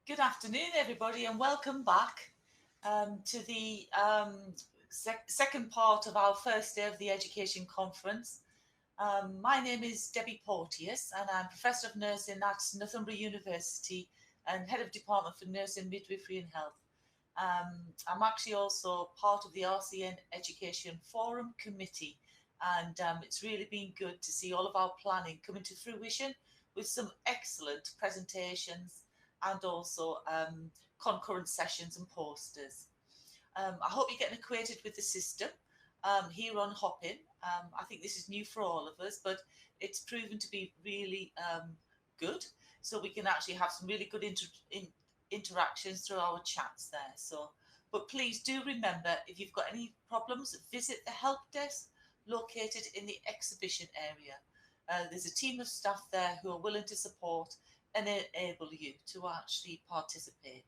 Good afternoon, everybody, and welcome back to the second part of our first day of the Education Conference. My name is Debbie Porteous, and I'm Professor of Nursing at Northumbria University and Head of Department for Nursing, Midwifery and Health. I'm actually also part of the RCN Education Forum Committee, and it's really been good to see all of our planning coming to fruition with some excellent presentations and also concurrent sessions and posters. I hope you're getting acquainted with the system here on Hopin. I think this is new for all of us, but it's proven to be really good. So we can actually have some really good interactions through our chats there. But please do remember, if you've got any problems, visit the help desk located in the exhibition area. There's a team of staff there who are willing to support and enable you to actually participate.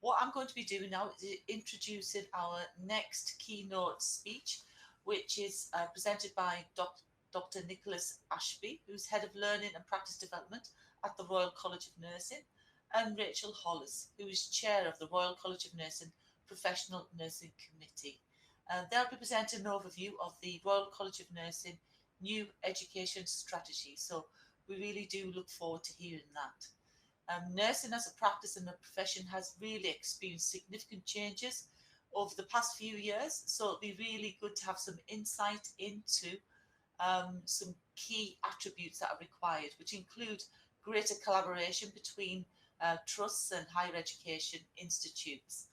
What I'm going to be doing now is introducing our next keynote speech, which is presented by Dr. Nichola Ashby, who's Head of Learning and Practice Development at the Royal College of Nursing, and Rachel Hollis, who is Chair of the Royal College of Nursing Professional Nursing Committee. They'll be presenting an overview of the Royal College of Nursing new education strategy. So we really do look forward to hearing that. Nursing as a practice and a profession has really experienced significant changes over the past few years. So it'll be really good to have some insight into some key attributes that are required, which include greater collaboration between trusts and higher education institutes.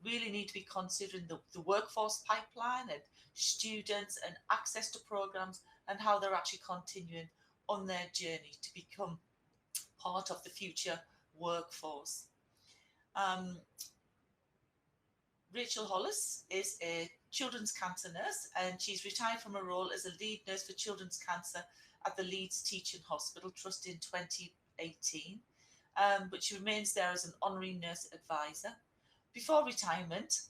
Really need to be considering the workforce pipeline and students and access to programs and how they're actually continuing on their journey to become part of the future workforce. Rachel Hollis is a children's cancer nurse, and she's retired from her role as a lead nurse for children's cancer at the Leeds Teaching Hospital Trust in 2018. But she remains there as an honorary nurse advisor. Before retirement,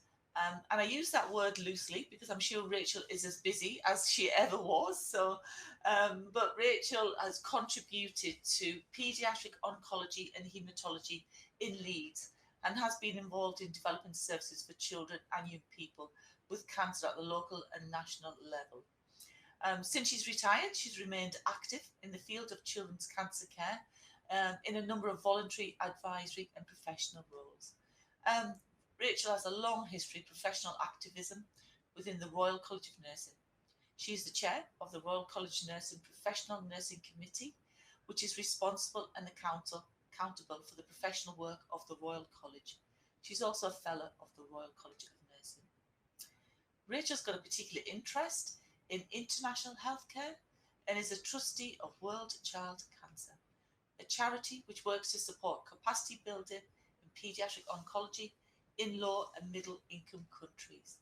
and I use that word loosely because I'm sure Rachel is as busy as she ever was. But Rachel has contributed to paediatric oncology and haematology in Leeds and has been involved in developing services for children and young people with cancer at the local and national level. Since she's retired, she's remained active in the field of children's cancer care in a number of voluntary, advisory and professional roles. Rachel has a long history of professional activism within the Royal College of Nursing. She is the chair of the Royal College of Nursing Professional Nursing Committee, which is responsible and accountable for the professional work of the Royal College. She's also a fellow of the Royal College of Nursing. Rachel's got a particular interest in international healthcare and is a trustee of World Child Cancer, a charity which works to support capacity building in paediatric oncology in low and middle income countries.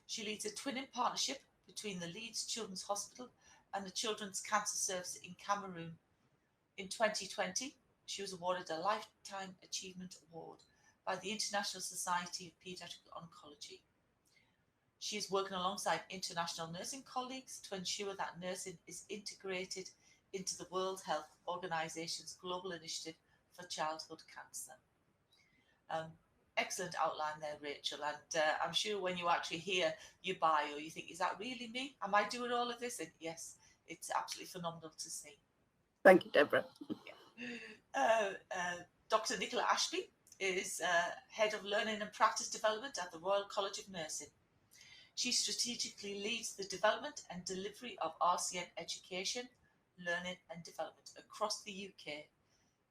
She leads a twinning partnership between the Leeds Children's Hospital and the Children's Cancer Service in Cameroon. In 2020, she was awarded a Lifetime Achievement Award by the International Society of Paediatric Oncology. She is working alongside international nursing colleagues to ensure that nursing is integrated into the World Health Organization's global initiative for childhood cancer. Excellent outline there, Rachel, and I'm sure when you actually hear your bio, you think, is that really me? Am I doing all of this? And yes, it's absolutely phenomenal to see. Thank you, Deborah. Dr. Nichola Ashby is Head of Learning and Practice Development at the Royal College of Nursing. She strategically leads the development and delivery of RCN education, learning and development across the UK,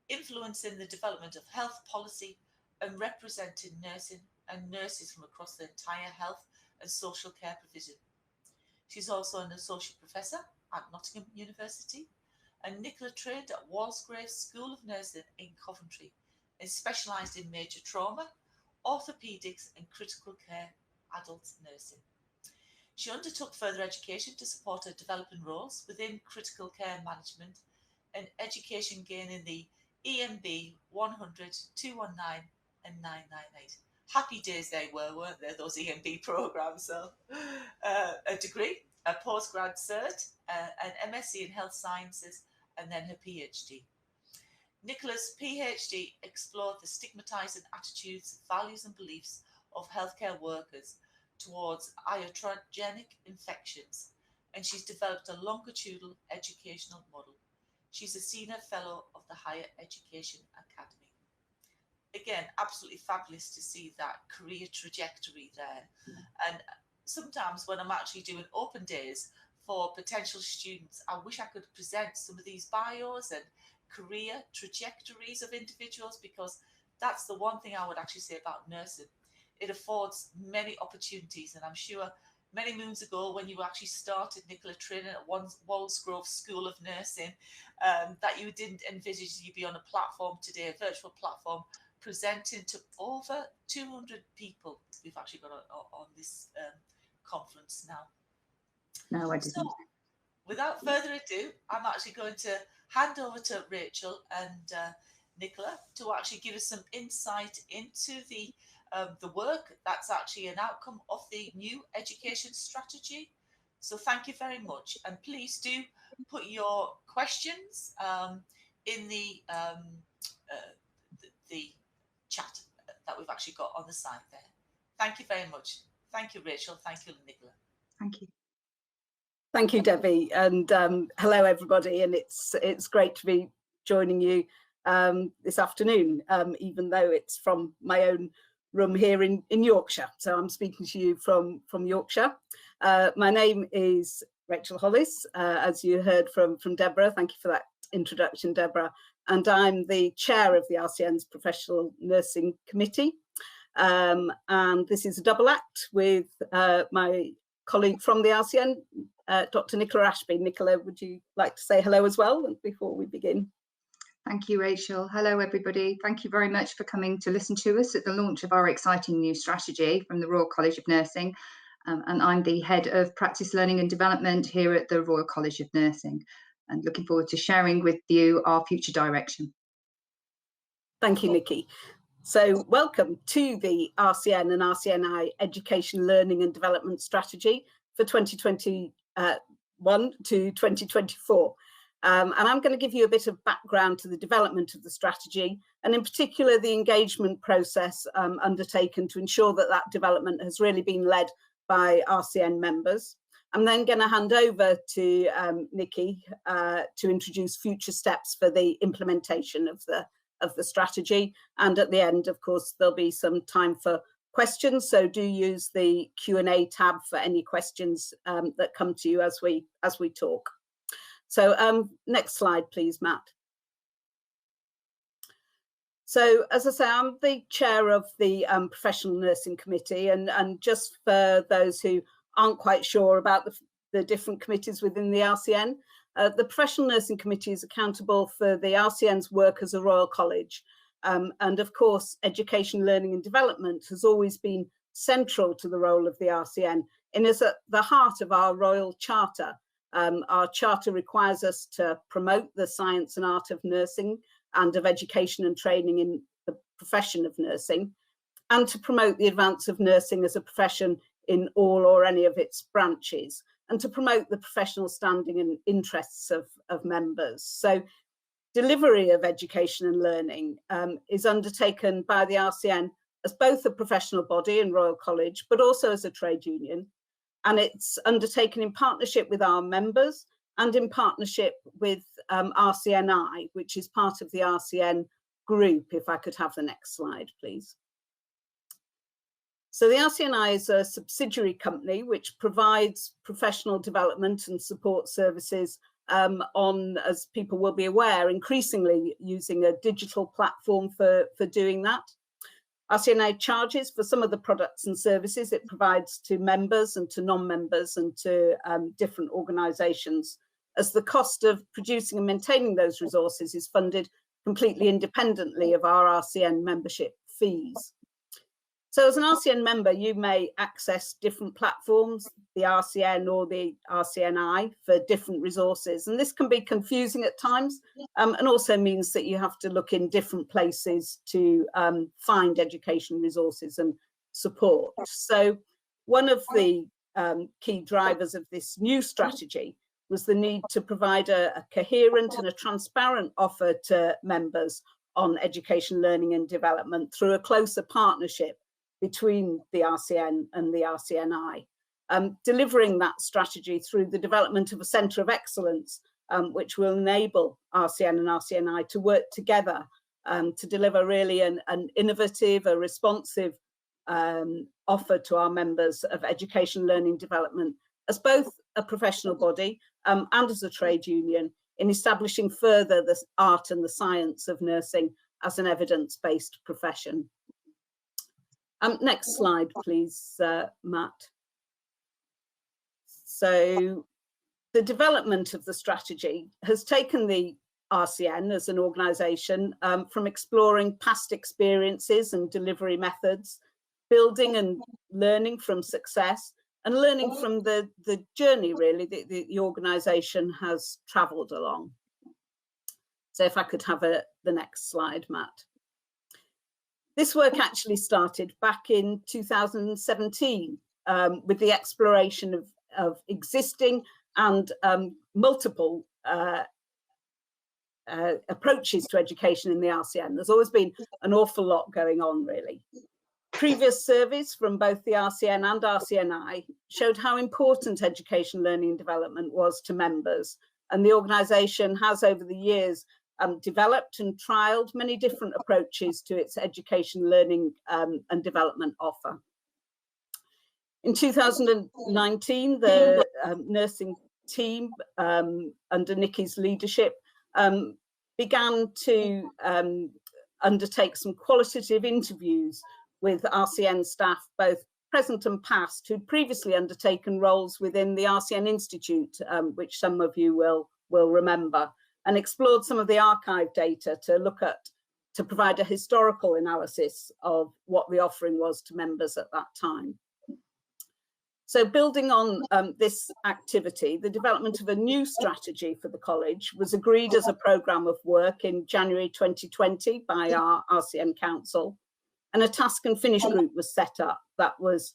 influencing the development of health policy and representing nursing and nurses from across the entire health and social care provision. She's also an associate professor at Nottingham University, and Nichola trained at Walsgrave School of Nursing in Coventry and specialised in major trauma, orthopaedics and critical care adult nursing. She undertook further education to support her developing roles within critical care management and education gaining the EMB 100, 219 and 998. Happy days they were, weren't they, those EMB programs? So a degree, a postgrad cert, an MSc in health sciences, and then her PhD. Nichola's PhD explored the stigmatizing attitudes, values and beliefs of healthcare workers towards iatrogenic infections, and she's developed a longitudinal educational model. She's a senior fellow of the Higher Education Academy. Again, absolutely fabulous to see that career trajectory there. And sometimes when I'm actually doing open days for potential students, I wish I could present some of these bios and career trajectories of individuals, because that's the one thing I would actually say about nursing. It affords many opportunities, and I'm sure many moons ago when you actually started, Nichola, training at Walsgrove School of Nursing, that you didn't envisage you'd be on a platform today, a virtual platform, presenting to over 200 people we've actually got on this conference now. No, I didn't. So, without further ado, I'm actually going to hand over to Rachel and Nichola to actually give us some insight into the work that's actually an outcome of the new education strategy. So thank you very much, and please do put your questions in the chat that we've actually got on the side there. Thank you very much. Thank you, Rachel. Thank you, Nichola. Thank you. Thank you, Debbie, and hello everybody. And it's great to be joining you this afternoon, even though it's from my own room here in Yorkshire. So I'm speaking to you from Yorkshire. My name is Rachel Hollis, as you heard from Deborah. Thank you for that introduction, Deborah. And I'm the chair of the RCN's Professional Nursing Committee. And this is a double act with my colleague from the RCN, Dr. Nichola Ashby. Nichola, would you like to say hello as well before we begin? Thank you, Rachel. Hello, everybody. Thank you very much for coming to listen to us at the launch of our exciting new strategy from the Royal College of Nursing. And I'm the head of practice learning and development here at the Royal College of Nursing, and looking forward to sharing with you our future direction. Thank you, Nikki. So welcome to the RCN and RCNI Education Learning and Development Strategy for 2021 to 2024. And I'm going to give you a bit of background to the development of the strategy, and in particular the engagement process undertaken to ensure that that development has really been led by RCN members. I'm then going to hand over to Nikki to introduce future steps for the implementation of the strategy. And at the end, of course, there'll be some time for questions. So do use the Q&A tab for any questions that come to you as we talk. So next slide, please, Matt. So as I say, I'm the chair of the Professional Nursing Committee, and just for those who aren't quite sure about the different committees within the RCN, the Professional Nursing Committee is accountable for the RCN's work as a Royal College. And of course, education, learning and development has always been central to the role of the RCN and is at the heart of our Royal Charter. Our charter requires us to promote the science and art of nursing and of education and training in the profession of nursing, and to promote the advance of nursing as a profession in all or any of its branches, and to promote the professional standing and interests of members. So delivery of education and learning is undertaken by the RCN as both a professional body in Royal College, but also as a trade union. And it's undertaken in partnership with our members and in partnership with RCNI, which is part of the RCN group. If I could have the next slide, please. So the RCNI is a subsidiary company which provides professional development and support services on, as people will be aware, increasingly using a digital platform for doing that. RCNI charges for some of the products and services it provides to members and to non-members and to different organisations, as the cost of producing and maintaining those resources is funded completely independently of our RCN membership fees. So as an RCN member, you may access different platforms, the RCN or the RCNI, for different resources. And this can be confusing at times, and also means that you have to look in different places to find education resources and support. So one of the key drivers of this new strategy was the need to provide a coherent and a transparent offer to members on education, learning and development through a closer partnership between the RCN and the RCNI. Delivering that strategy through the development of a centre of excellence, which will enable RCN and RCNI to work together to deliver really an innovative, a responsive offer to our members of education, learning, development, as both a professional body and as a trade union, in establishing further the art and the science of nursing as an evidence-based profession. Next slide, please, Matt. So the development of the strategy has taken the RCN as an organisation from exploring past experiences and delivery methods, building and learning from success, and learning from the journey really the organisation has travelled along. So if I could have the next slide, Matt. This work actually started back in 2017 with the exploration of existing and multiple approaches to education in the RCN. There's always been an awful lot going on, really. Previous surveys from both the RCN and RCNI showed how important education, learning and development was to members, and the organisation has over the years developed and trialled many different approaches to its education, learning and development offer. In 2019, the nursing team under Nikki's leadership began to undertake some qualitative interviews with RCN staff, both present and past, who'd previously undertaken roles within the RCN Institute, which some of you will remember, and explored some of the archive data to provide a historical analysis of what the offering was to members at that time. So building on this activity, the development of a new strategy for the college was agreed as a programme of work in January 2020 by our RCN Council, and a task and finish group was set up that was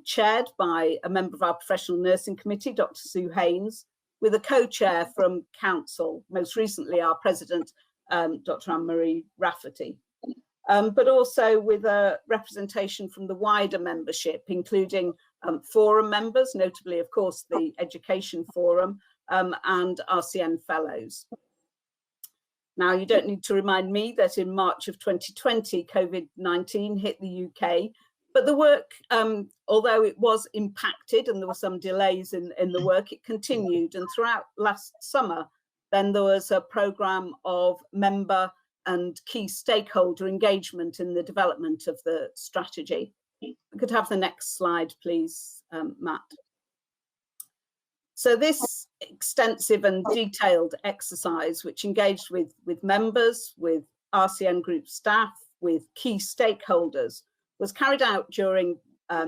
chaired by a member of our professional nursing committee, Dr. Sue Haynes, with a co-chair from Council, most recently our president, Dr. Anne-Marie Rafferty, but also with a representation from the wider membership, including forum members, notably, of course, the Education Forum and RCN Fellows. Now, you don't need to remind me that in March of 2020, COVID-19 hit the UK, but the work, although it was impacted and there were some delays in the work, it continued. And throughout last summer, then there was a programme of member and key stakeholder engagement in the development of the strategy. We could have the next slide, please, Matt. So this extensive and detailed exercise, which engaged with members, with RCN group staff, with key stakeholders, was carried out during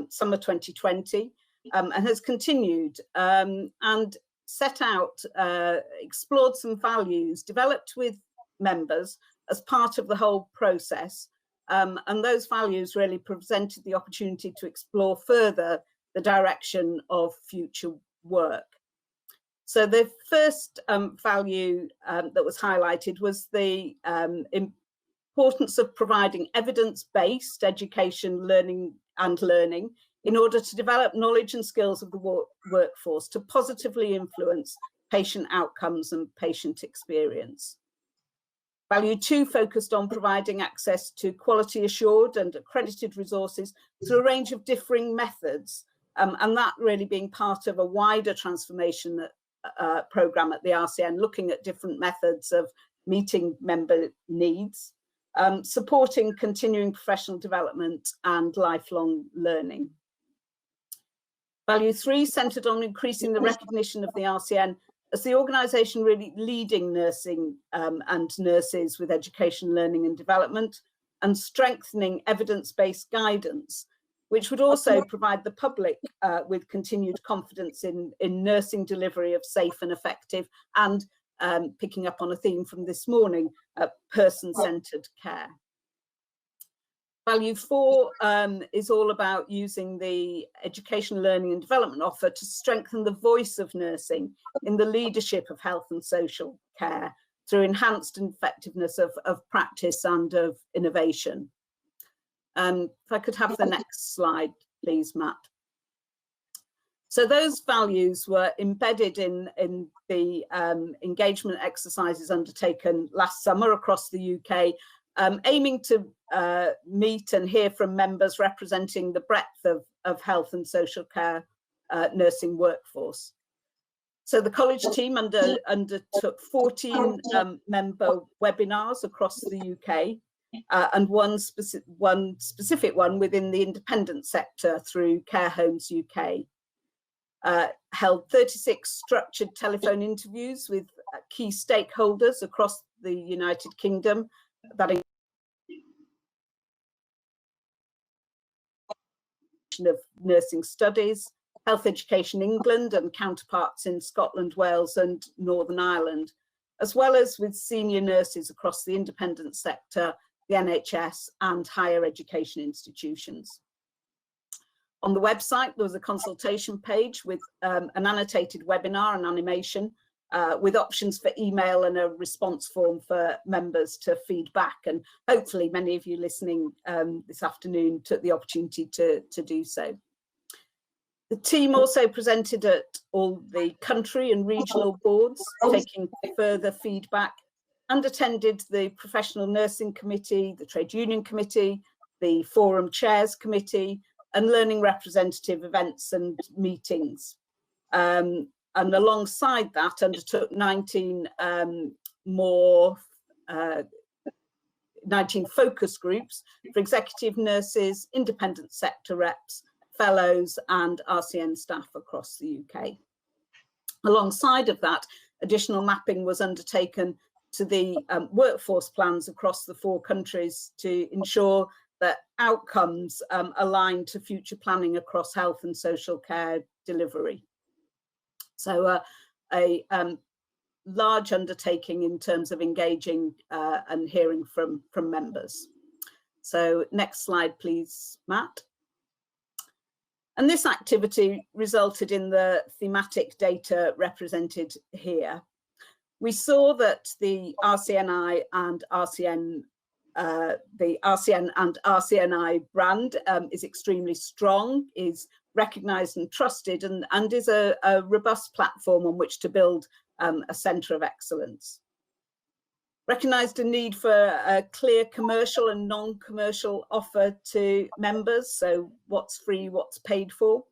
summer 2020 and has continued and set out, explored some values developed with members as part of the whole process. And those values really presented the opportunity to explore further the direction of future work. So the first value that was highlighted was the importance of providing evidence-based education, learning in order to develop knowledge and skills of the workforce to positively influence patient outcomes and patient experience. Value 2 focused on providing access to quality assured and accredited resources through a range of differing methods, and that really being part of a wider transformation programme at the RCN, looking at different methods of meeting member needs, supporting continuing professional development and lifelong learning. Value 3 centred on increasing the recognition of the RCN as the organisation really leading nursing and nurses with education, learning and development, and strengthening evidence-based guidance, which would also provide the public with continued confidence in nursing delivery of safe and effective and, picking up on a theme from this morning, person-centred care. Value 4 is all about using the education, learning and development offer to strengthen the voice of nursing in the leadership of health and social care through enhanced effectiveness of practice and of innovation. If I could have the next slide, please, Matt. So those values were embedded in the engagement exercises undertaken last summer across the UK, aiming to meet and hear from members representing the breadth of health and social care nursing workforce. So the college team undertook 14 member webinars across the UK, and one specific one within the independent sector through Care Homes UK. Held 36 structured telephone interviews with key stakeholders across the United Kingdom, that of nursing studies, Health Education England and counterparts in Scotland, Wales and Northern Ireland, as well as with senior nurses across the independent sector, the NHS and higher education institutions. On the website, there was a consultation page with an annotated webinar and animation with options for email and a response form for members to feedback. And hopefully many of you listening this afternoon took the opportunity to do so. The team also presented at all the country and regional boards, taking further feedback, and attended the Professional Nursing Committee, the Trade Union Committee, the Forum Chairs Committee, and learning representative events and meetings. And alongside that, undertook 19 focus groups for executive nurses, independent sector reps, fellows and RCN staff across the UK. Alongside of that, additional mapping was undertaken to the workforce plans across the 4 countries to ensure that outcomes align to future planning across health and social care delivery. So a large undertaking in terms of engaging and hearing from members. So next slide, please, Matt. And this activity resulted in the thematic data represented here. We saw that the RCNI and RCN and RCNI brand is extremely strong, is recognised and trusted, and is a robust platform on which to build a centre of excellence. Recognised a need for a clear commercial and non-commercial offer to members, so what's free, what's paid for,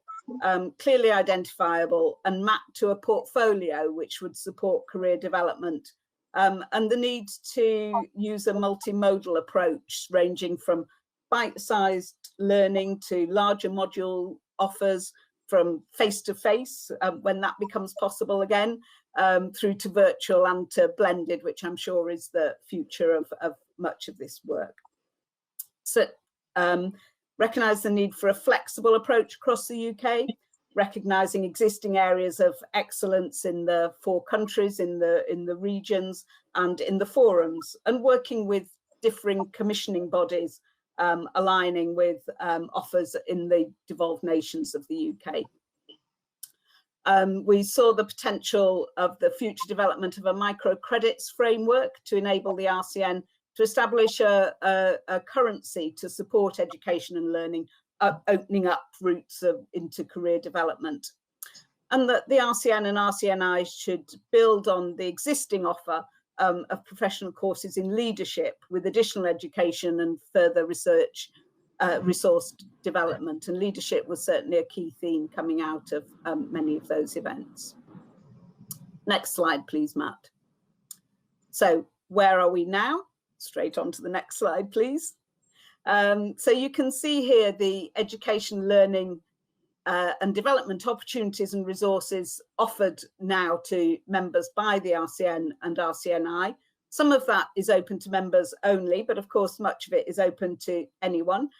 clearly identifiable and mapped to a portfolio which would support career development, and the need to use a multimodal approach ranging from bite-sized learning to larger module offers, from face-to-face when that becomes possible again, through to virtual and to blended, which I'm sure is the future of much of this work. So recognise the need for a flexible approach across the UK, recognising existing areas of excellence in the 4 countries, in the regions and in the forums, and working with differing commissioning bodies, aligning with offers in the devolved nations of the UK. We saw the potential of the future development of a microcredits framework to enable the RCN to establish a currency to support education and learning, opening up routes into career development. And that the RCN and RCNI should build on the existing offer of professional courses in leadership with additional education and further research, resource development. And leadership was certainly a key theme coming out of many of those events. Next slide, please, Matt. So where are we now? Straight on to the next slide, please. So you can see here the education, learning and development opportunities and resources offered now to members by the RCN and RCNI. Some of that is open to members only, but of course much of it is open to anyone.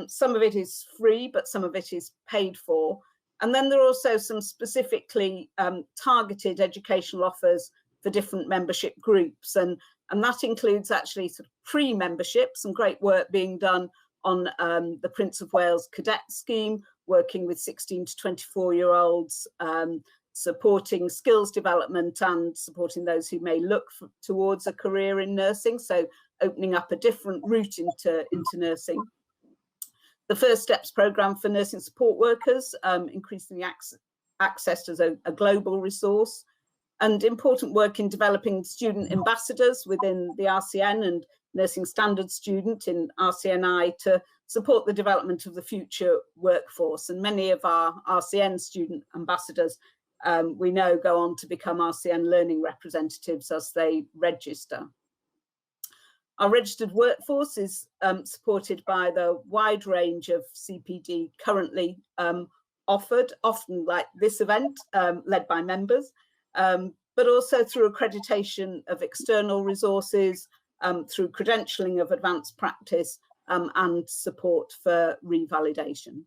Some of it is free, but some of it is paid for. And then there are also some specifically targeted educational offers for different membership groups. And that includes actually sort of pre-membership, some great work being done on the Prince of Wales Cadet Scheme, working with 16 to 24-year-olds, supporting skills development and supporting those who may look towards a career in nursing, so opening up a different route into nursing. The First Steps programme for nursing support workers, increasing the access as a global resource, and important work in developing student ambassadors within the RCN and nursing standard student in RCNI to support the development of the future workforce. And many of our RCN student ambassadors we know go on to become RCN learning representatives as they register. Our registered workforce is supported by the wide range of CPD currently offered, often like this event, led by members, but also through accreditation of external resources, through credentialing of advanced practice, and support for revalidation.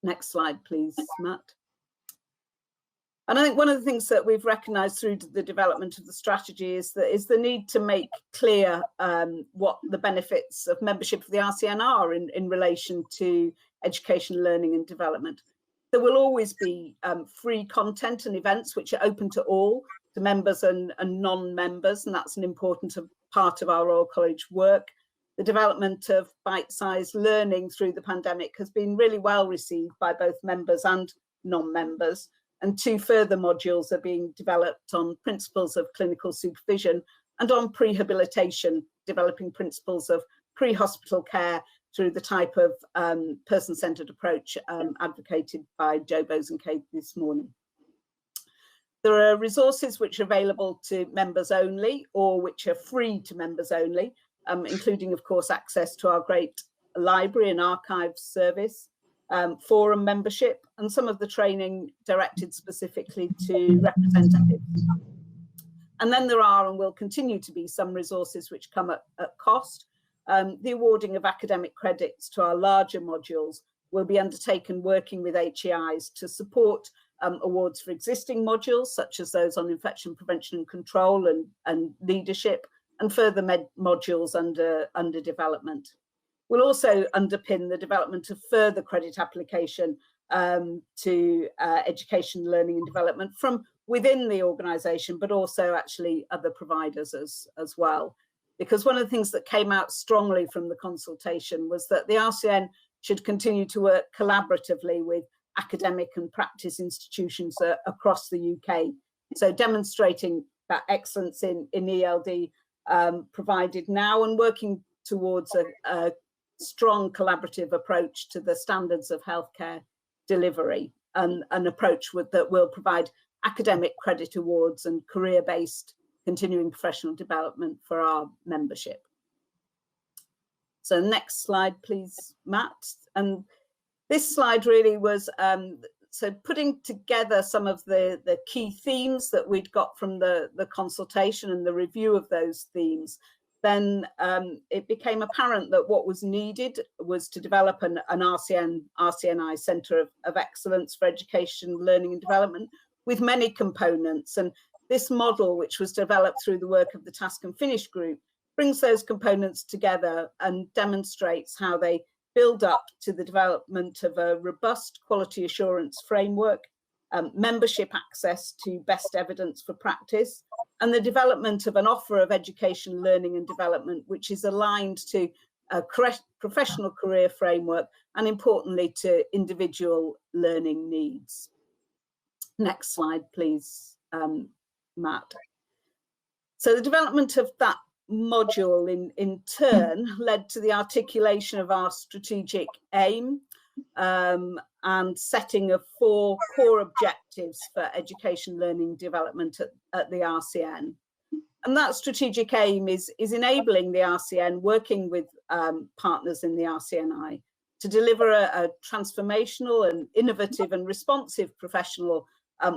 Next slide, please, Matt. And I think one of the things that we've recognised through the development of the strategy is the need to make clear what the benefits of membership of the RCN are in relation to education, learning and development. There will always be free content and events which are open to all, to members and non-members, and that's an important part of our Royal College work. The development of bite-sized learning through the pandemic has been really well received by both members and non-members. And 2 further modules are being developed on principles of clinical supervision and on prehabilitation, developing principles of pre-hospital care through the type of person-centred approach advocated by Jo Bosanquet this morning. There are resources which are available to members only or which are free to members only, including, of course, access to our great library and archives service, forum membership, and some of the training directed specifically to representatives. And then there are and will continue to be some resources which come at cost. The awarding of academic credits to our larger modules will be undertaken working with HEIs to support awards for existing modules, such as those on infection prevention and control and leadership, and further modules under development. We'll also underpin the development of further credit application to education, learning and development from within the organisation, but also actually other providers as well. Because one of the things that came out strongly from the consultation was that the RCN should continue to work collaboratively with academic and practice institutions across the UK. So demonstrating that excellence in ELD provided now and working towards a strong collaborative approach to the standards of healthcare delivery, and an approach that will provide academic credit awards and career-based continuing professional development for our membership. So next slide, please, Matt. And this slide really was so putting together some of the key themes that we'd got from the consultation and the review of those themes. Then it became apparent that what was needed was to develop an RCNI Centre of Excellence for Education, Learning and Development with many components. And this model, which was developed through the work of the Task and Finish group, brings those components together and demonstrates how they build up to the development of a robust quality assurance framework, membership access to best evidence for practice, and the development of an offer of education, learning and development, which is aligned to a professional career framework and importantly to individual learning needs. Next slide, please, Matt. So the development of that module in turn led to the articulation of our strategic aim and setting of 4 core objectives for education, learning, development at the RCN. And that strategic aim is enabling the RCN, working with partners in the RCNI, to deliver a transformational and innovative and responsive professional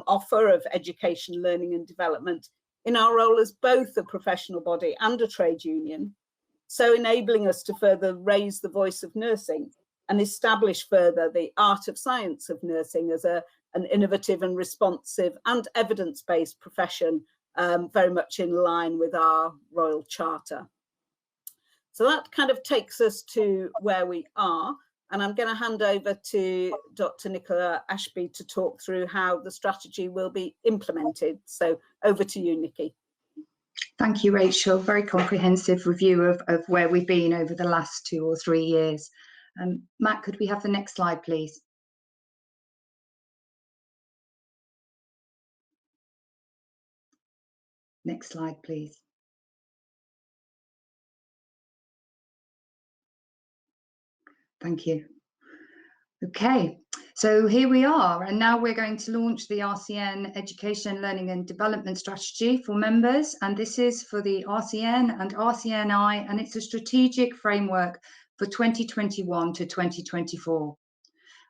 offer of education, learning and development in our role as both a professional body and a trade union, so enabling us to further raise the voice of nursing and establish further the art of science of nursing as an innovative and responsive and evidence-based profession, very much in line with our Royal Charter. So that kind of takes us to where we are. And I'm going to hand over to Dr. Nichola Ashby to talk through how the strategy will be implemented. So over to you, Nikki. Thank you, Rachel. Very comprehensive review of where we've been over the last 2 or 3 years. Matt, could we have the next slide, please? Next slide, please. Thank you. Okay, so here we are, and now we're going to launch the RCN Education, Learning and Development Strategy for members, and this is for the RCN and RCNI, and it's a strategic framework for 2021 to 2024.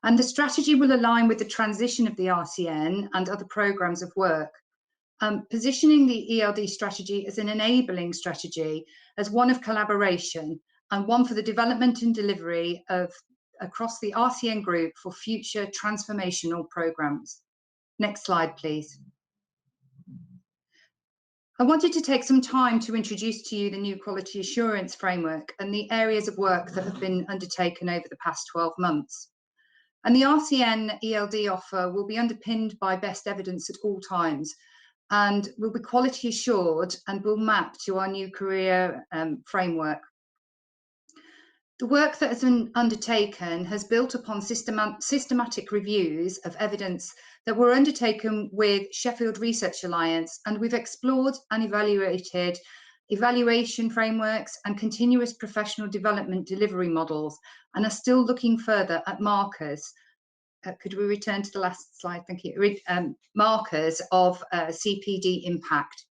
And the strategy will align with the transition of the RCN and other programmes of work, positioning the ELD strategy as an enabling strategy, as one of collaboration, and one for the development and delivery of across the RCN group for future transformational programmes. Next slide, please. I wanted to take some time to introduce to you the new quality assurance framework and the areas of work that have been undertaken over the past 12 months. And the RCN ELD offer will be underpinned by best evidence at all times, and will be quality assured and will map to our new career framework. The work that has been undertaken has built upon systematic reviews of evidence that were undertaken with Sheffield Research Alliance, and we've explored and evaluated evaluation frameworks and continuous professional development delivery models, and are still looking further at markers. Could we return to the last slide? Thank you. Markers of CPD impact.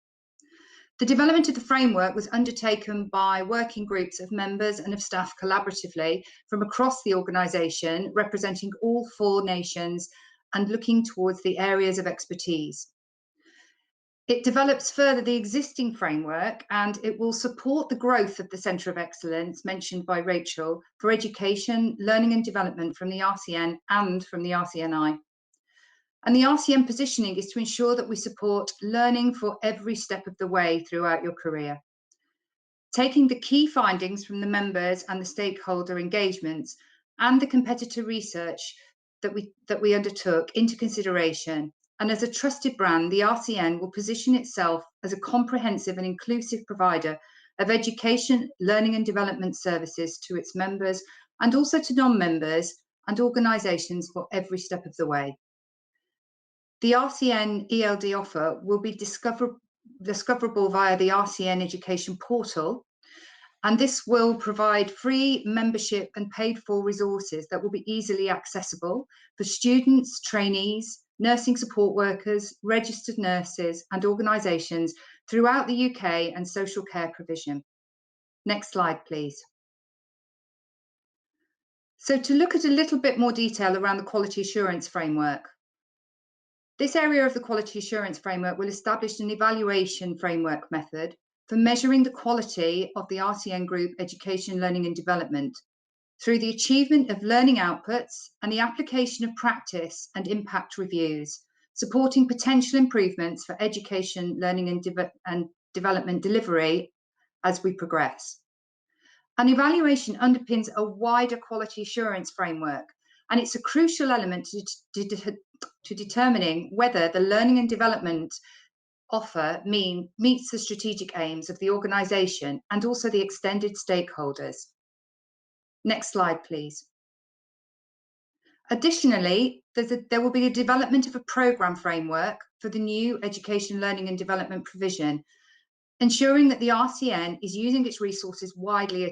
The development of the framework was undertaken by working groups of members and of staff collaboratively from across the organisation, representing all 4 nations and looking towards the areas of expertise. It develops further the existing framework, and it will support the growth of the Centre of Excellence mentioned by Rachel for education, learning and development from the RCN and from the RCNI. And the RCN positioning is to ensure that we support learning for every step of the way throughout your career. Taking the key findings from the members and the stakeholder engagements and the competitor research that we undertook into consideration. And as a trusted brand, the RCN will position itself as a comprehensive and inclusive provider of education, learning and development services to its members and also to non-members and organisations for every step of the way. The RCN ELD offer will be discoverable via the RCN Education Portal, and this will provide free membership and paid for resources that will be easily accessible for students, trainees, nursing support workers, registered nurses and organisations throughout the UK and social care provision. Next slide, please. So to look at a little bit more detail around the quality assurance framework. This area of the quality assurance framework will establish an evaluation framework method for measuring the quality of the RCN group education, learning and development through the achievement of learning outputs and the application of practice and impact reviews, supporting potential improvements for education, learning and development delivery as we progress. An evaluation underpins a wider quality assurance framework, and it's a crucial element to determining whether the learning and development offer meets the strategic aims of the organisation and also the extended stakeholders. Next slide, please. Additionally, there will be a development of a programme framework for the new education, learning and development provision, ensuring that the RCN is using its resources wisely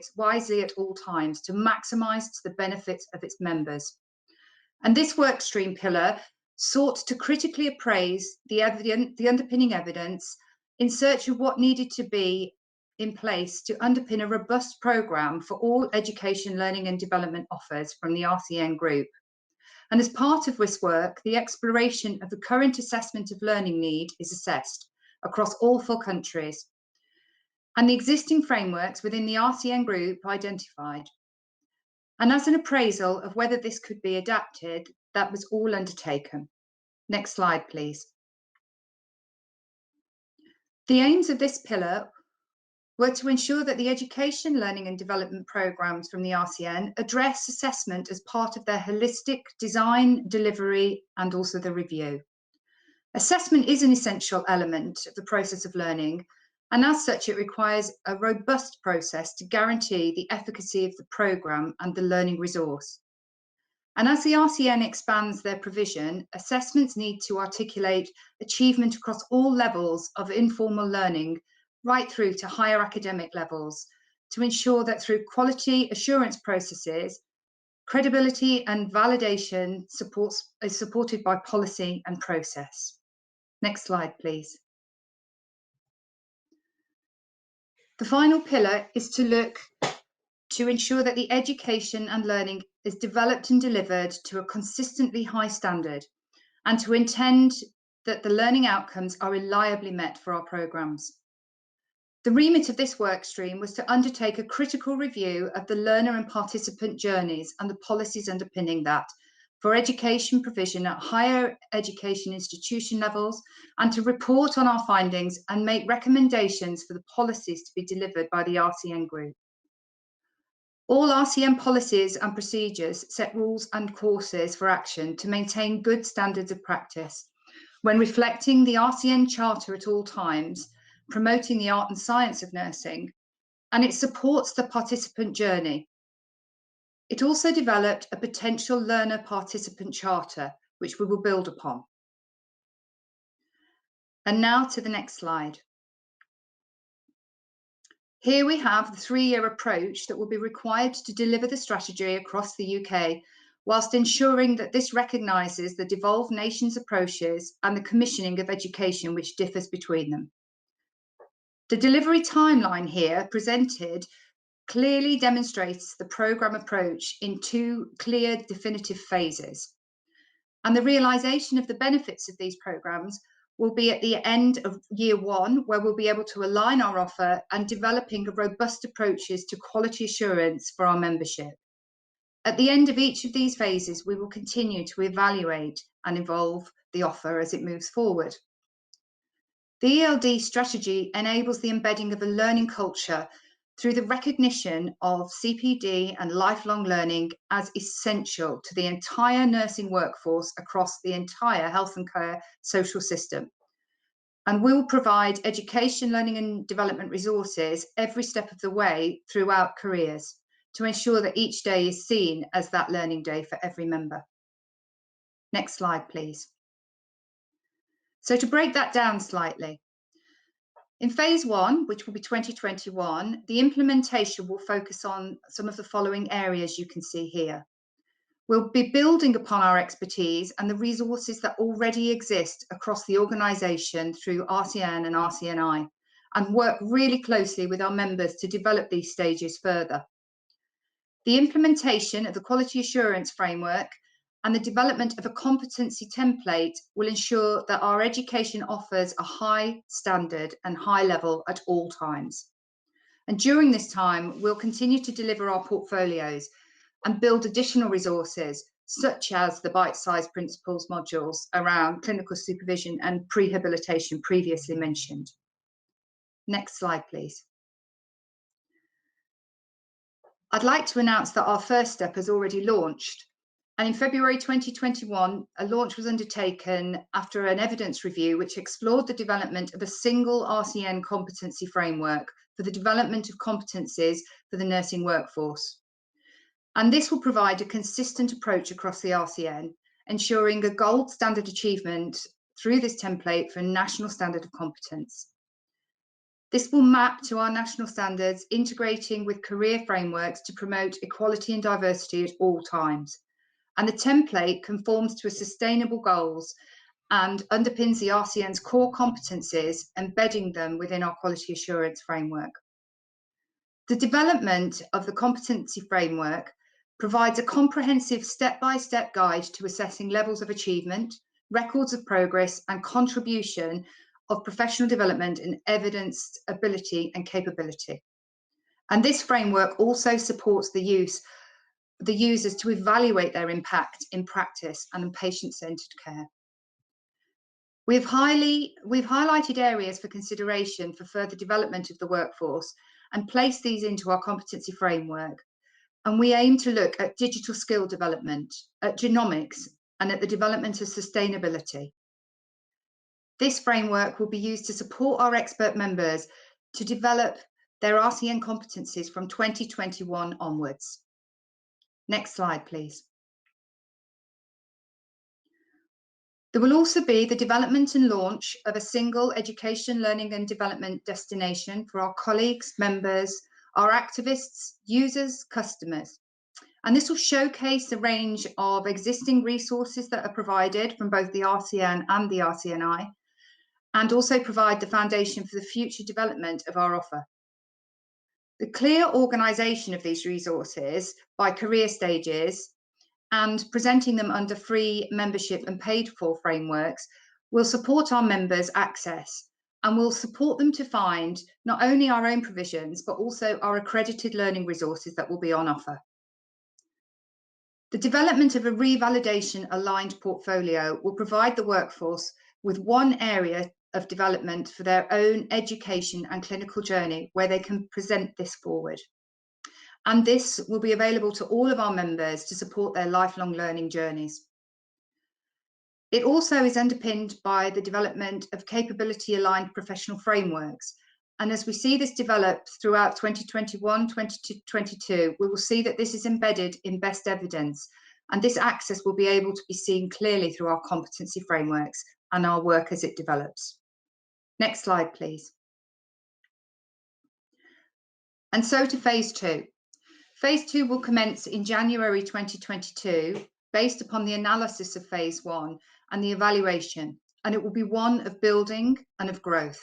at all times to maximise the benefits of its members. And this workstream pillar sought to critically appraise the underpinning evidence in search of what needed to be in place to underpin a robust programme for all education, learning and development offers from the RCN group. And as part of this work, the exploration of the current assessment of learning need is assessed across all 4 countries, and the existing frameworks within the RCN group identified. And as an appraisal of whether this could be adapted, that was all undertaken. Next slide, please. The aims of this pillar were to ensure that the education, learning and development programmes from the RCN address assessment as part of their holistic design, delivery and also the review. Assessment is an essential element of the process of learning, and as such it requires a robust process to guarantee the efficacy of the programme and the learning resource. And as the RCN expands their provision, assessments need to articulate achievement across all levels of informal learning, right through to higher academic levels, to ensure that through quality assurance processes, credibility and validation is supported by policy and process. Next slide, please. The final pillar is to look to ensure that the education and learning is developed and delivered to a consistently high standard, and to intend that the learning outcomes are reliably met for our programmes. The remit of this work stream was to undertake a critical review of the learner and participant journeys and the policies underpinning that for education provision at higher education institution levels, and to report on our findings and make recommendations for the policies to be delivered by the RCN group. All RCN policies and procedures set rules and courses for action to maintain good standards of practice when reflecting the RCN Charter at all times, promoting the art and science of nursing, and it supports the participant journey. It also developed a potential learner participant charter, which we will build upon. And now to the next slide. Here we have the 3-year approach that will be required to deliver the strategy across the UK, whilst ensuring that this recognises the devolved nations' approaches and the commissioning of education which differs between them. The delivery timeline here presented clearly demonstrates the programme approach in 2 clear definitive phases. And the realisation of the benefits of these programmes will be at the end of year 1, where we'll be able to align our offer and developing robust approaches to quality assurance for our membership. At the end of each of these phases, we will continue to evaluate and evolve the offer as it moves forward. The ELD strategy enables the embedding of a learning culture through the recognition of CPD and lifelong learning as essential to the entire nursing workforce across the entire health and care social system. And will provide education, learning and development resources every step of the way throughout careers to ensure that each day is seen as that learning day for every member. Next slide, please. So to break that down slightly, in phase 1, which will be 2021, the implementation will focus on some of the following areas you can see here. We'll be building upon our expertise and the resources that already exist across the organisation through RCN and RCNI, and work really closely with our members to develop these stages further. The implementation of the quality assurance framework and the development of a competency template will ensure that our education offers a high standard and high level at all times. And during this time, we'll continue to deliver our portfolios and build additional resources, such as the bite-sized principles modules around clinical supervision and prehabilitation previously mentioned. Next slide, please. I'd like to announce that our first step has already launched. And in February 2021, a launch was undertaken after an evidence review which explored the development of a single RCN competency framework for the development of competencies for the nursing workforce. And this will provide a consistent approach across the RCN, ensuring a gold standard achievement through this template for a national standard of competence. This will map to our national standards, integrating with career frameworks to promote equality and diversity at all times. And the template conforms to sustainable goals and underpins the RCN's core competencies, embedding them within our quality assurance framework. The development of the competency framework provides a comprehensive step-by-step guide to assessing levels of achievement, records of progress and contribution of professional development and evidenced ability and capability. And this framework also supports the users to evaluate their impact in practice and in patient-centred care. We've highlighted areas for consideration for further development of the workforce, and place these into our competency framework. And we aim to look at digital skill development, at genomics, and at the development of sustainability. This framework will be used to support our expert members to develop their RCN competencies from 2021 onwards. Next slide, please. There will also be the development and launch of a single education, learning and development destination for our colleagues, members, our activists, users, customers. And this will showcase a range of existing resources that are provided from both the RCN and the RCNI, and also provide the foundation for the future development of our offer. The clear organisation of these resources by career stages and presenting them under free membership and paid for frameworks will support our members' access and will support them to find not only our own provisions, but also our accredited learning resources that will be on offer. The development of a revalidation aligned portfolio will provide the workforce with one area of development for their own education and clinical journey where they can present this forward. And this will be available to all of our members to support their lifelong learning journeys. It also is underpinned by the development of capability-aligned professional frameworks. And as we see this develop throughout 2021, 2022, we will see that this is embedded in best evidence. And this access will be able to be seen clearly through our competency frameworks and our work as it develops. Next slide, please. And so to phase 2. Phase 2 will commence in January 2022, based upon the analysis of phase 1 and the evaluation, and it will be one of building and of growth.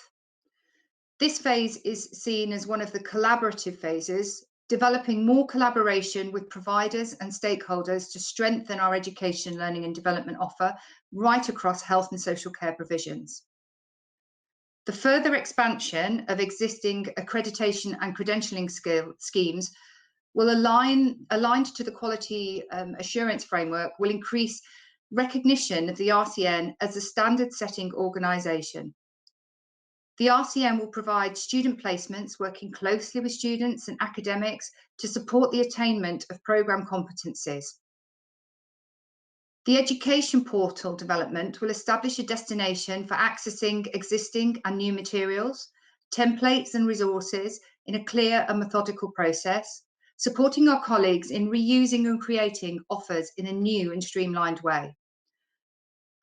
This phase is seen as one of the collaborative phases, developing more collaboration with providers and stakeholders to strengthen our education, learning and development offer right across health and social care provisions. The further expansion of existing accreditation and credentialing schemes will aligned to the quality assurance framework will increase recognition of the RCN as a standard setting organisation. The RCN will provide student placements working closely with students and academics to support the attainment of programme competencies. The education portal development will establish a destination for accessing existing and new materials, templates and resources in a clear and methodical process, supporting our colleagues in reusing and creating offers in a new and streamlined way.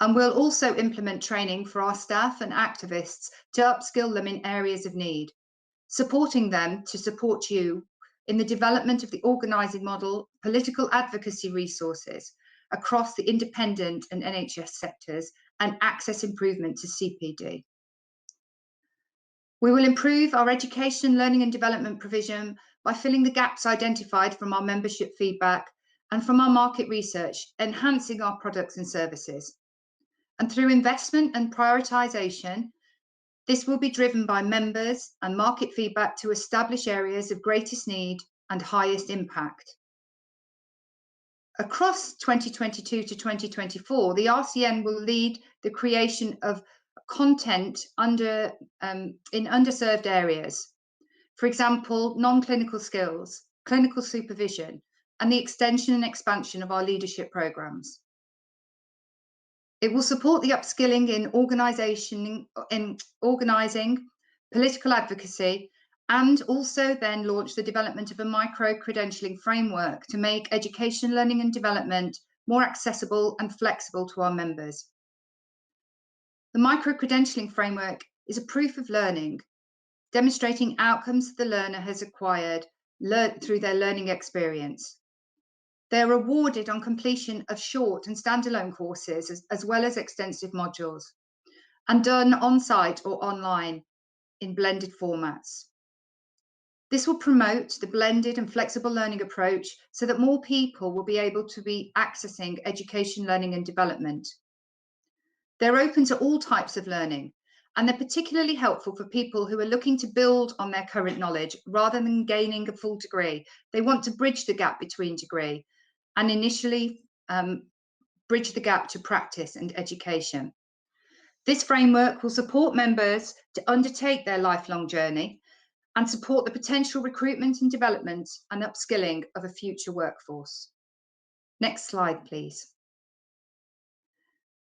And we'll also implement training for our staff and activists to upskill them in areas of need, supporting them to support you in the development of the organising model, political advocacy resources across the independent and NHS sectors, and access improvement to CPD. We will improve our education, learning and development provision by filling the gaps identified from our membership feedback and from our market research, enhancing our products and services. And through investment and prioritisation, this will be driven by members and market feedback to establish areas of greatest need and highest impact. Across 2022 to 2024, the RCN will lead the creation of content in underserved areas. For example, non-clinical skills, clinical supervision, and the extension and expansion of our leadership programmes. It will support the upskilling in organising, political advocacy, and also then launch the development of a micro-credentialing framework to make education, learning and development more accessible and flexible to our members. The micro-credentialing framework is a proof of learning, demonstrating outcomes the learner has acquired through their learning experience. They are awarded on completion of short and standalone courses, as well as extensive modules, and done on-site or online in blended formats. This will promote the blended and flexible learning approach so that more people will be able to be accessing education, learning and development. They're open to all types of learning, and they're particularly helpful for people who are looking to build on their current knowledge rather than gaining a full degree. They want to bridge the gap between degree and initially bridge the gap to practice and education. This framework will support members to undertake their lifelong journey and support the potential recruitment and development and upskilling of a future workforce. Next slide, please.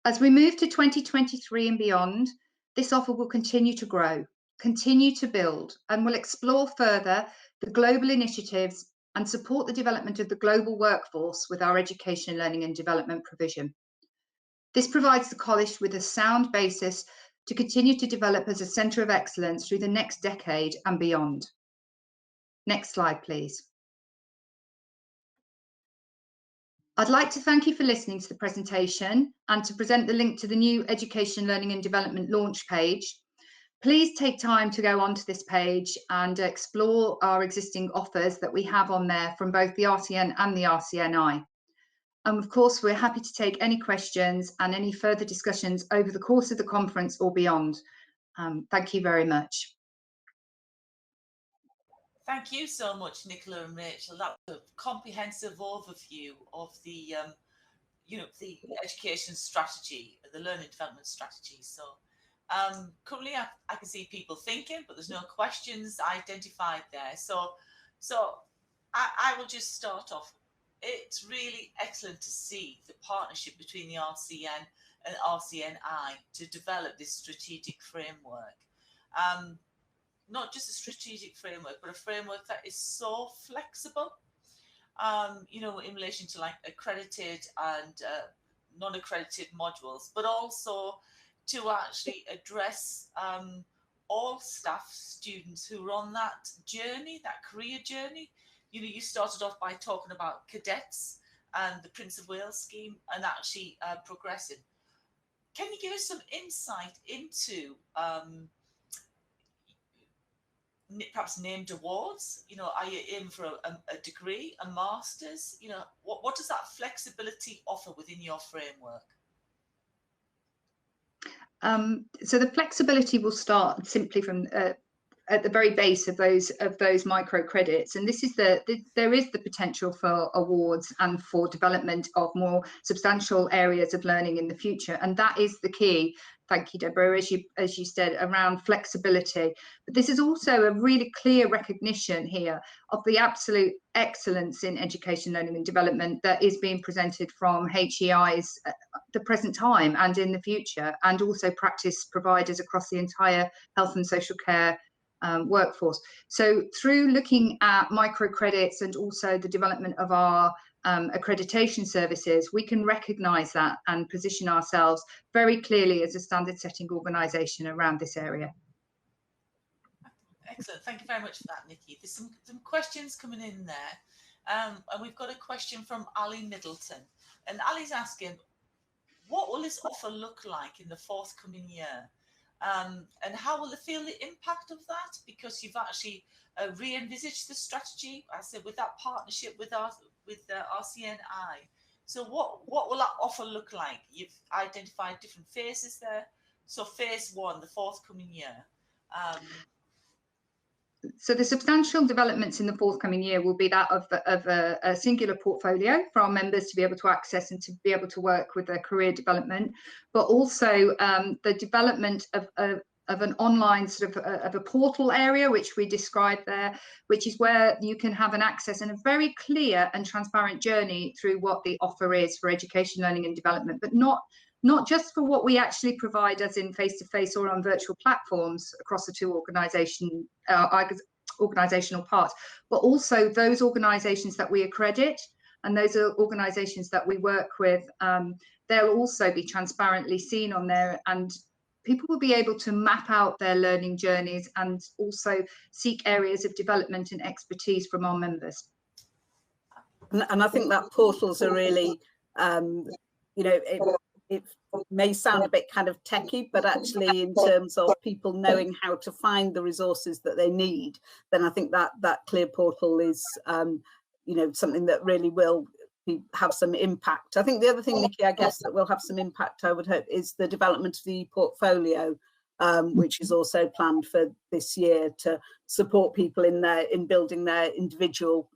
As we move to 2023 and beyond, this offer will continue to grow, continue to build, and will explore further the global initiatives and support the development of the global workforce with our education, learning and development provision. This provides the college with a sound basis to continue to develop as a centre of excellence through the next decade and beyond. Next slide, please. I'd like to thank you for listening to the presentation and to present the link to the new Education, Learning and Development launch page. Please take time to go onto this page and explore our existing offers that we have on there from both the RCN and the RCNI. And of course, we're happy to take any questions and any further discussions over the course of the conference or beyond. Thank you very much. Thank you so much, Nichola and Rachel. That was a comprehensive overview of the, the education strategy, the learning development strategy. So currently I can see people thinking, but there's no questions identified there. So I will just start off. It's really excellent to see the partnership between the RCN and RCNI to develop this strategic framework. Not just a strategic framework, but a framework that is so flexible, in relation to like accredited and non-accredited modules, but also to actually address all staff, students who are on that journey, that career journey. You started off by talking about cadets and the Prince of Wales scheme and actually progressing. Can you give us some insight into perhaps named awards? Are you in for a degree, a master's? What does that flexibility offer within your framework? So the flexibility will start simply from at the very base of those micro credits, and this is there is the potential for awards and for development of more substantial areas of learning in the future, and that is the key. Thank you, Deborah, as you said, around flexibility. But this is also a really clear recognition here of the absolute excellence in education, learning and development that is being presented from HEIs at the present time and in the future, and also practice providers across the entire health and social care workforce. So through looking at microcredits and also the development of our accreditation services, we can recognise that and position ourselves very clearly as a standard setting organisation around this area. Excellent. Thank you very much for that, Nikki. There's some questions coming in there. And we've got a question from Ali Middleton. And Ali's asking, what will this offer look like in the forthcoming year? And how will they feel the impact of that? Because you've actually re-envisaged the strategy, I said, with that partnership with RCNI. So what will that offer look like? You've identified different phases there. So phase one, the forthcoming year. So the substantial developments in the forthcoming year will be that of a singular portfolio for our members to be able to access and to be able to work with their career development, but also the development of an online sort of a portal area, which we described there, which is where you can have an access and a very clear and transparent journey through what the offer is for education, learning and development, but not just for what we actually provide as in face-to-face or on virtual platforms across the two organisational parts, but also those organisations that we accredit and those are organisations that we work with. They'll also be transparently seen on there, and people will be able to map out their learning journeys and also seek areas of development and expertise from our members. And I think that portals are really, it may sound a bit kind of techie, but actually in terms of people knowing how to find the resources that they need, then I think that clear portal is, something that really will have some impact. I think the other thing, Nikki, I guess that will have some impact, I would hope, is the development of the portfolio, which is also planned for this year to support people in building their individual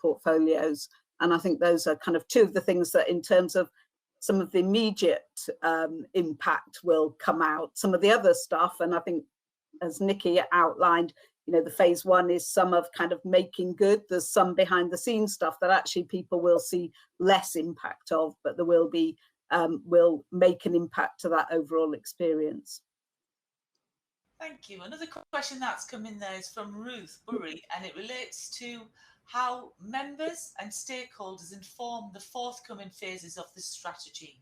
portfolios. And I think those are kind of two of the things that in terms of some of the immediate impact will come out. Some of the other stuff, and I think as Nikki outlined, you know, the phase one is some of kind of making good. There's some behind the scenes stuff that actually people will see less impact of, but there will be, will make an impact to that overall experience. Thank you. Another question that's come in there is from Ruth Burry, and it relates to how members and stakeholders inform the forthcoming phases of the strategy.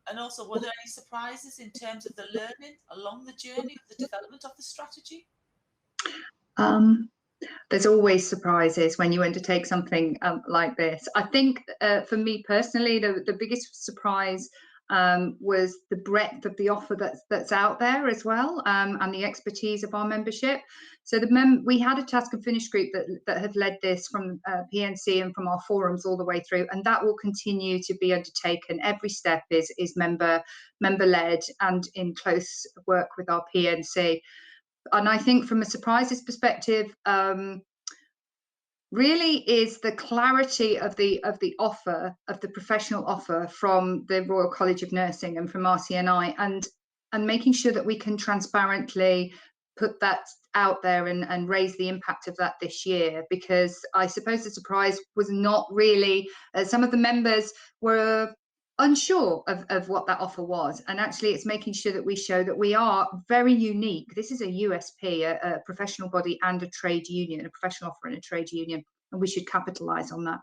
And also, were there any surprises in terms of the learning along the journey of the development of the strategy? There's always surprises when you undertake something like this. I think for me personally, the biggest surprise was the breadth of the offer that's out there as well, and the expertise of our membership. So we had a task and finish group that have led this from PNC and from our forums all the way through, and that will continue to be undertaken. Every step is member led and in close work with our PNC. And I think from a surprises perspective, really is the clarity of the offer, of the professional offer from the Royal College of Nursing and from RCNI, and making sure that we can transparently put that out there and raise the impact of that this year. Because I suppose the surprise was not really, some of the members were unsure of what that offer was, and actually it's making sure that we show that we are very unique. This is a USP, a professional body and a trade union, a professional offer and a trade union, and we should capitalize on that.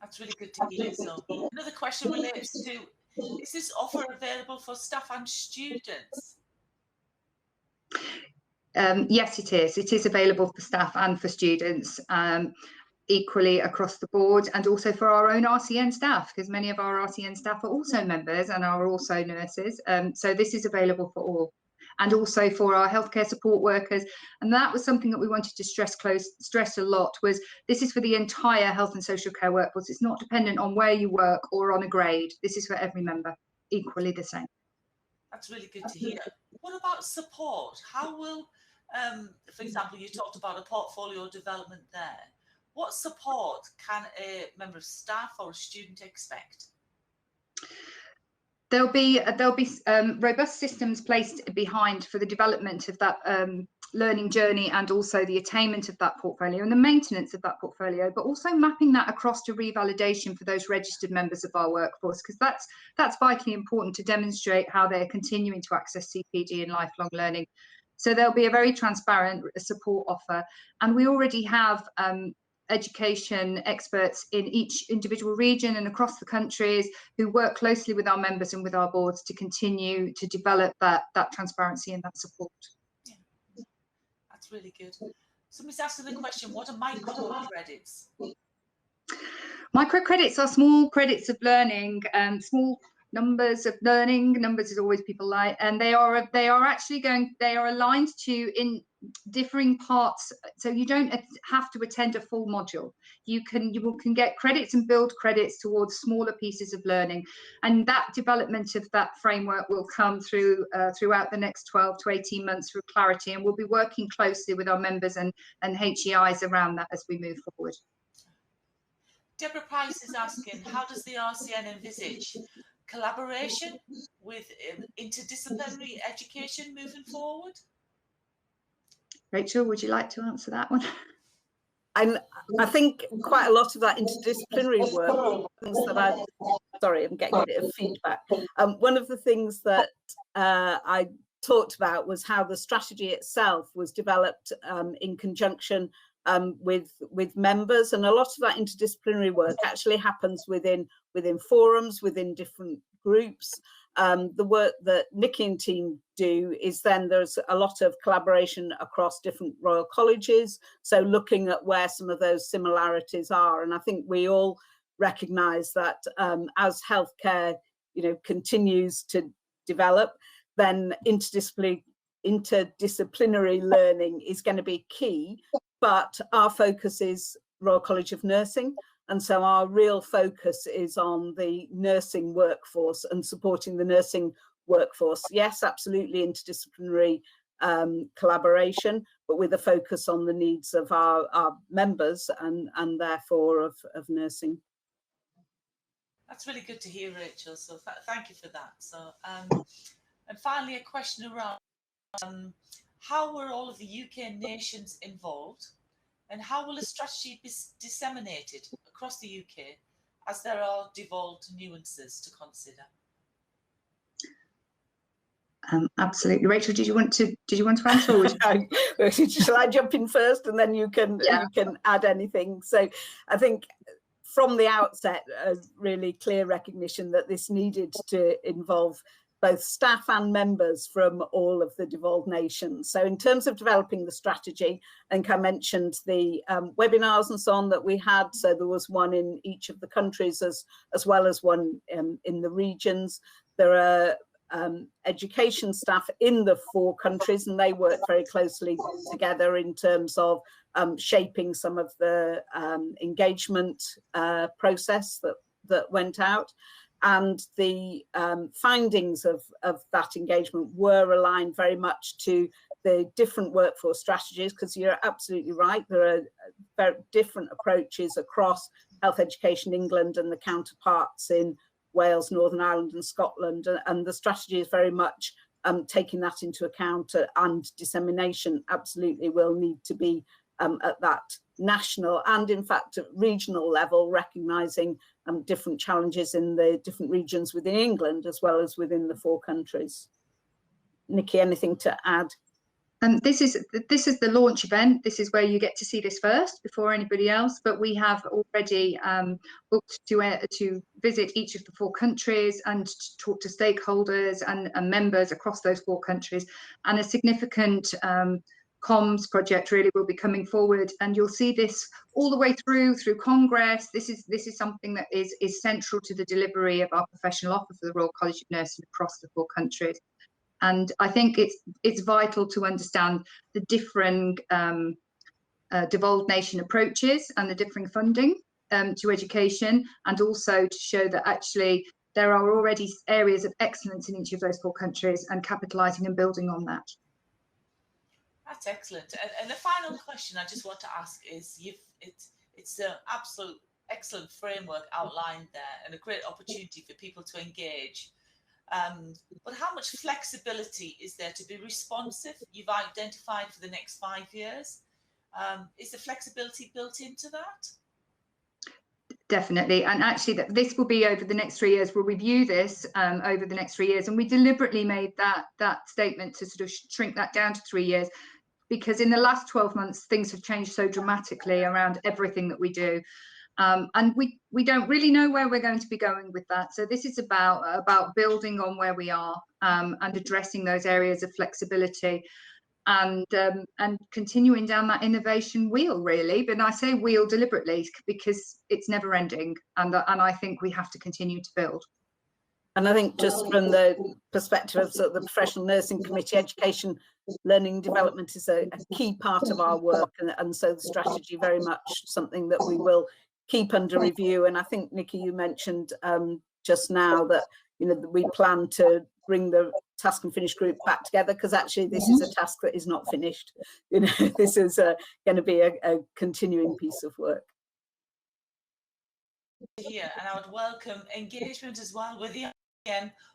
That's really good to hear. So another question relates to, is this offer available for staff and students? Yes, it is. It is available for staff and for students. Equally across the board, and also for our own RCN staff, because many of our RCN staff are also members and are also nurses. So this is available for all, and also for our healthcare support workers. And that was something that we wanted to stress a lot, was this is for the entire health and social care workforce. It's not dependent on where you work or on a grade. This is for every member, equally the same. That's really good to hear. What about support? How will, for example, you talked about a portfolio development there. What support can a member of staff or a student expect? There'll be robust systems placed behind for the development of that learning journey, and also the attainment of that portfolio and the maintenance of that portfolio, but also mapping that across to revalidation for those registered members of our workforce, because that's vitally important to demonstrate how they're continuing to access CPD and lifelong learning. So there'll be a very transparent support offer, and we already have education experts in each individual region and across the countries who work closely with our members and with our boards to continue to develop that transparency and that support. Yeah, that's really good. Somebody's asking the question, what are microcredits? Microcredits are small credits of learning, small numbers of learning. Numbers is always people like, and they are aligned to in differing parts, so you don't have to attend a full module. You can get credits and build credits towards smaller pieces of learning, and that development of that framework will come through throughout the next 12 to 18 months for clarity, and we'll be working closely with our members and HEIs around that as we move forward. Deborah Price is asking, how does the RCN envisage collaboration with interdisciplinary education moving forward? Rachel, would you like to answer that one? I think quite a lot of that interdisciplinary work, things that sorry, I'm getting a bit of feedback. One of the things that I talked about was how the strategy itself was developed in conjunction with members, and a lot of that interdisciplinary work actually happens within forums, within different groups. The work that Nikki and team do is then there's a lot of collaboration across different Royal Colleges, so looking at where some of those similarities are. And I think we all recognise that as healthcare, you know, continues to develop, then interdisciplinary learning is going to be key. But our focus is Royal College of Nursing, and so our real focus is on the nursing workforce and supporting the nursing workforce. Yes, absolutely interdisciplinary collaboration, but with a focus on the needs of our members and therefore of nursing. That's really good to hear, Rachel. So thank you for that. So and finally, a question around how were all of the UK nations involved, and how will a strategy be disseminated across the UK as there are devolved nuances to consider? Absolutely, Rachel. Did you want to answer? Or shall I jump in first, and then you can add anything? So, I think from the outset, a really clear recognition that this needed to involve both staff and members from all of the devolved nations. So in terms of developing the strategy, I think I mentioned the webinars and so on that we had. So there was one in each of the countries as well as one in the regions. There are education staff in the 4 countries, and they work very closely together in terms of shaping some of the engagement process that went out. And the findings of that engagement were aligned very much to the different workforce strategies, because you're absolutely right, there are very different approaches across Health Education England and the counterparts in Wales, Northern Ireland and Scotland, and the strategy is very much taking that into account, and dissemination absolutely will need to be at that national and in fact at regional level, recognising different challenges in the different regions within England as well as within the 4 countries. Nikki, anything to add? This is the launch event. This is where you get to see this first before anybody else. But we have already booked to visit each of the 4 countries and to talk to stakeholders and members across those 4 countries. And a significant comms project really will be coming forward, and you'll see this all the way through Congress. This is something that is central to the delivery of our professional offer for the Royal College of Nursing across the 4 countries. And I think it's vital to understand the different devolved nation approaches and the differing funding to education, and also to show that actually there are already areas of excellence in each of those 4 countries, and capitalising and building on that. That's excellent. And the final question I just want to ask is, it's an absolute excellent framework outlined there, and a great opportunity for people to engage. But how much flexibility is there to be responsive? You've identified for the next 5 years. Is the flexibility built into that? Definitely. And actually this will be over the next 3 years. We'll review this over the next 3 years. And we deliberately made that statement to sort of shrink that down to 3 years, because in the last 12 months, things have changed so dramatically around everything that we do. And we don't really know where we're going to be going with that. So this is about building on where we are and addressing those areas of flexibility, and continuing down that innovation wheel, really. But I say wheel deliberately because it's never ending, and I think we have to continue to build. And I think just from the perspective of sort of the Professional Nursing Committee, education, learning and development is a key part of our work, and so the strategy very much something that we will keep under review. And I think, Nikki, you mentioned just now that we plan to bring the task and finish group back together, because actually this is a task that is not finished. This is going to be a continuing piece of work. Here, and I would welcome engagement as well with the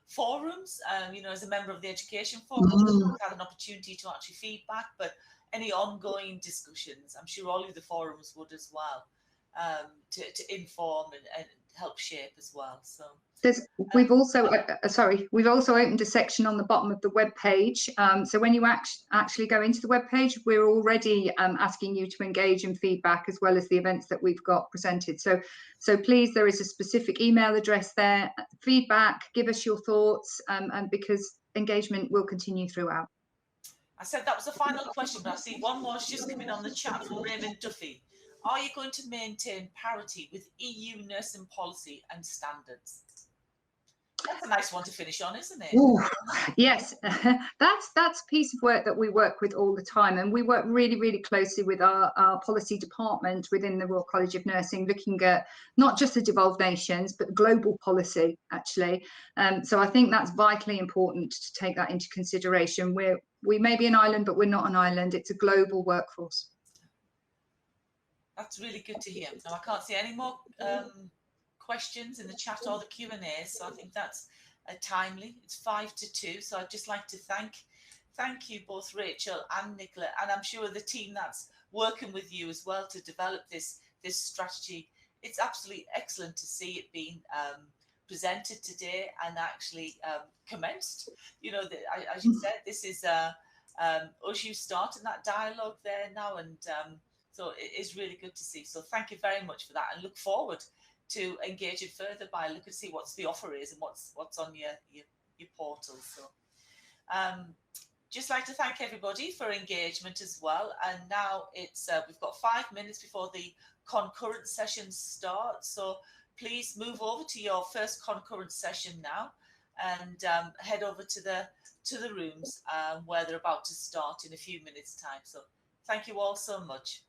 forums. As a member of the education forum, I've had an opportunity to actually feedback, but any ongoing discussions, I'm sure all of the forums would as well, to inform and help shape as well. So we've also opened a section on the bottom of the web page. So when you actually go into the web page, we're already asking you to engage in feedback as well as the events that we've got presented. So please, there is a specific email address there. Feedback, give us your thoughts, and because engagement will continue throughout. I said that was the final question, but I see one more has just come in on the chat from Raymond Duffy. Are you going to maintain parity with EU nursing policy and standards? That's a nice one to finish on, isn't it? Ooh, yes, that's a piece of work that we work with all the time, and we work really, really closely with our policy department within the Royal College of Nursing, looking at not just the devolved nations, but global policy, actually. So I think that's vitally important to take that into consideration. We may be an island, but we're not an island. It's a global workforce. That's really good to hear. Now, I can't see any more questions in the chat or the Q&A, so I think that's timely. It's 1:55, so I'd just like to thank Thank you both, Rachel and Nichola, and I'm sure the team that's working with you as well to develop this strategy. It's absolutely excellent to see it being presented today and actually commenced. You know, as you said, this is us you starting that dialogue there now, and so it is really good to see. So thank you very much for that, and look forward to engaging further by looking to see what's the offer is and what's on your portal. So just like to thank everybody for engagement as well. And now it's we've got 5 minutes before the concurrent sessions start. So please move over to your first concurrent session now, and head over to the rooms where they're about to start in a few minutes' time. So thank you all so much.